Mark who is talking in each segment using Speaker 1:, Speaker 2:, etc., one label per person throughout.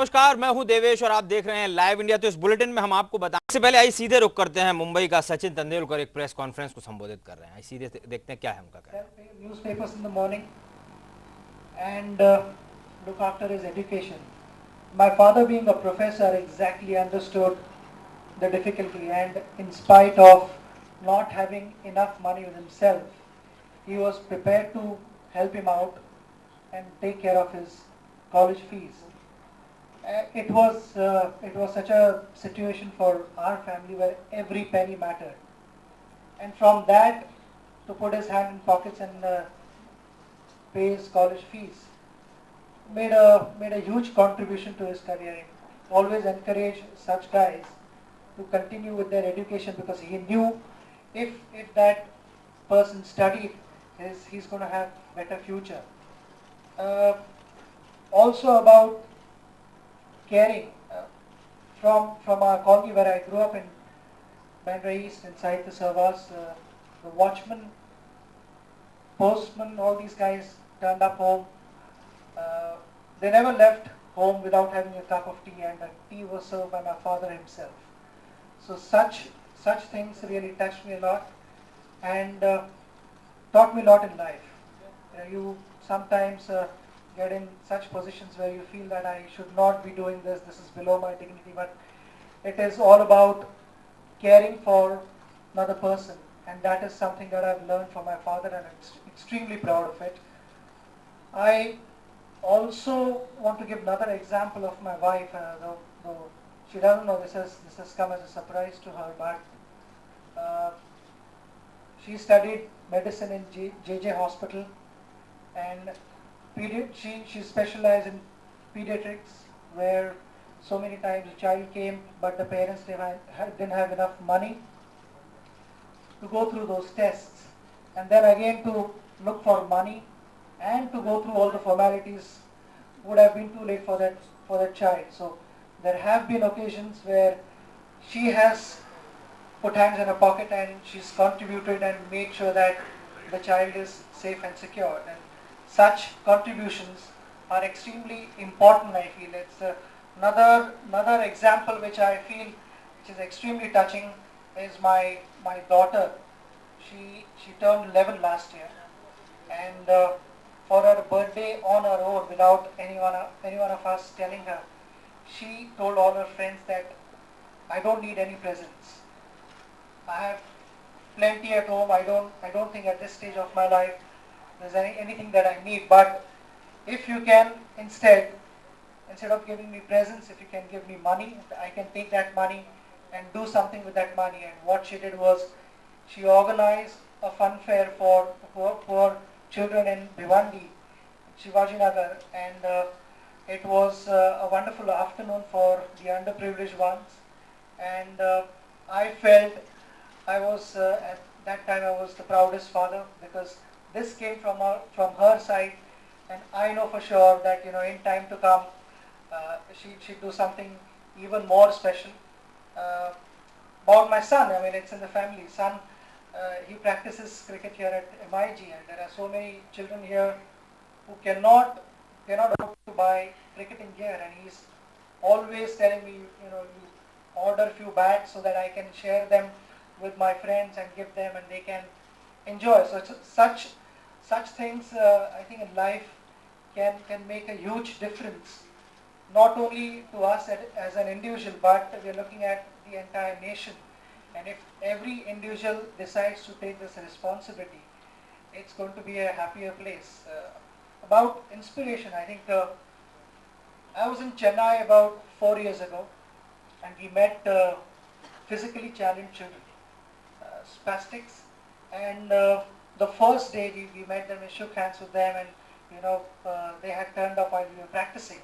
Speaker 1: नमस्कार, मैं हूं देवेश और आप देख रहे हैं लाइव इंडिया। तो इस बुलेटिन में हम आपको बताएं, इससे पहले आई सीधे रुख करते हैं मुंबई का। सचिन तेंदुलकर एक प्रेस कॉन्फ्रेंस को संबोधित कर रहे हैं। आई सीधे देखते हैं क्या है उनका कहना।
Speaker 2: Newspapers in the morning and look after his education. My father, being a professor, exactly understood the difficulty, and in spite of not having enough money with himself, he was prepared to help him out and take care of his college fees. It was such a situation for our family where every penny mattered, and from that, to put his hand in pockets and pay his college fees made a huge contribution to his career. He always encouraged such guys to continue with their education because he knew if that person studied, he's going to have better future. Uh, Also about caring, from our colony where I grew up in Bandra East inside the Servas, the watchman, postman, all these guys turned up home. They never left home without having a cup of tea, and the tea was served by my father himself. So such things really touched me a lot and taught me a lot in life. You sometimes get in such positions where you feel that I should not be doing this, this is below my dignity, but it is all about caring for another person, and that is something that I've learned from my father, and I'm extremely proud of it. I also want to give another example of my wife, though she doesn't know this has come as a surprise to her, but she studied medicine in JJ Hospital, and she specialized in pediatrics, where so many times a child came, but the parents didn't have enough money to go through those tests, and then again to look for money and to go through all the formalities would have been too late for that child. So there have been occasions where she has put hands in her pocket and she's contributed and made sure that the child is safe and secure. And such contributions are extremely important, I feel. It's another example which I feel which is extremely touching is my daughter. She turned 11 last year, and for her birthday on her own, without anyone of us telling her, she told all her friends that I don't need any presents. I have plenty at home. I don't think at this stage of my life there's anything that I need. But if you can instead of giving me presents, if you can give me money, I can take that money and do something with that money. And what she did was she organized a fun fair for poor children in Bhiwandi, Shivajinagar, and it was a wonderful afternoon for the underprivileged ones. And I felt at that time I was the proudest father, because this came from her side, and I know for sure that in time to come she'd do something even more special. About my son, I mean, it's in the family. Son, he practices cricket here at MIG, and there are so many children here who cannot afford to buy cricketing gear, and he's always telling me, you order a few bats so that I can share them with my friends and give them, and they can enjoy. So such things, I think, in life can make a huge difference, not only to us as an individual, but we're looking at the entire nation. And if every individual decides to take this responsibility, it's going to be a happier place. About inspiration, I think I was in Chennai about 4 years ago, and we met physically challenged children, spastics, and the first day we met them, we shook hands with them, and they had turned up while we were practicing,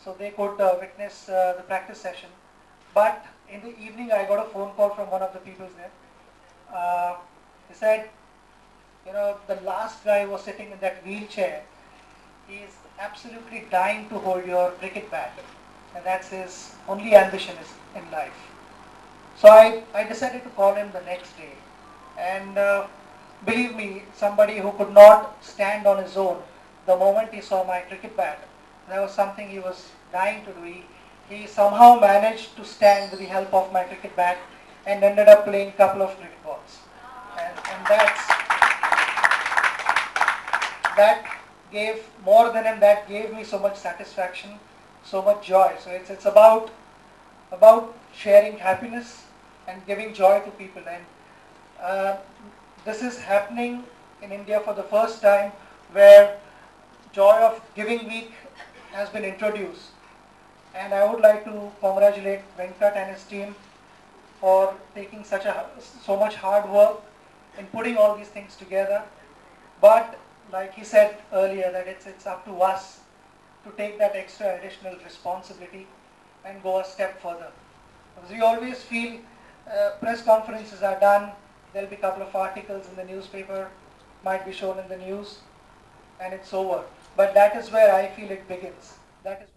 Speaker 2: so they could witness the practice session. But in the evening, I got a phone call from one of the people there. He said, the last guy who was sitting in that wheelchair, he is absolutely dying to hold your cricket bat, and that's his only ambition is in life. So I decided to call him the next day, and believe me, somebody who could not stand on his own, the moment he saw my cricket bat, there was something he was dying to do. He somehow managed to stand with the help of my cricket bat and ended up playing a couple of cricket balls. And that gave more than him, that gave me so much satisfaction, so much joy. So it's about sharing happiness and giving joy to people. And this is happening in India for the first time, where Joy of Giving Week has been introduced. And I would like to congratulate Venkat and his team for taking so much hard work in putting all these things together. But like he said earlier, that it's up to us to take that extra additional responsibility and go a step further. Because we always feel press conferences are done, there'll be a couple of articles in the newspaper, might be shown in the news, and it's over. But that is where I feel it begins. That is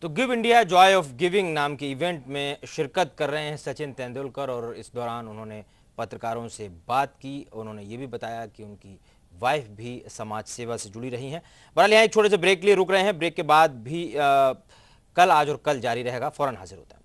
Speaker 1: तो give India Joy of giving नाम के event में शिरकत कर रहे हैं सचिन तेंदुलकर, और इस दौरान उन्होंने पत्रकारों से बात की। उन्होंने ये भी बताया कि उनकी वाइफ भी समाज सेवा से जुड़ी रही हैं। बहरहाल यहाँ एक छोटे से ब्रेक के लिए रुक रहे हैं। ब्रेक के बाद भी कल, आज और कल जारी रहेगा। फौरन हाजिर होता है।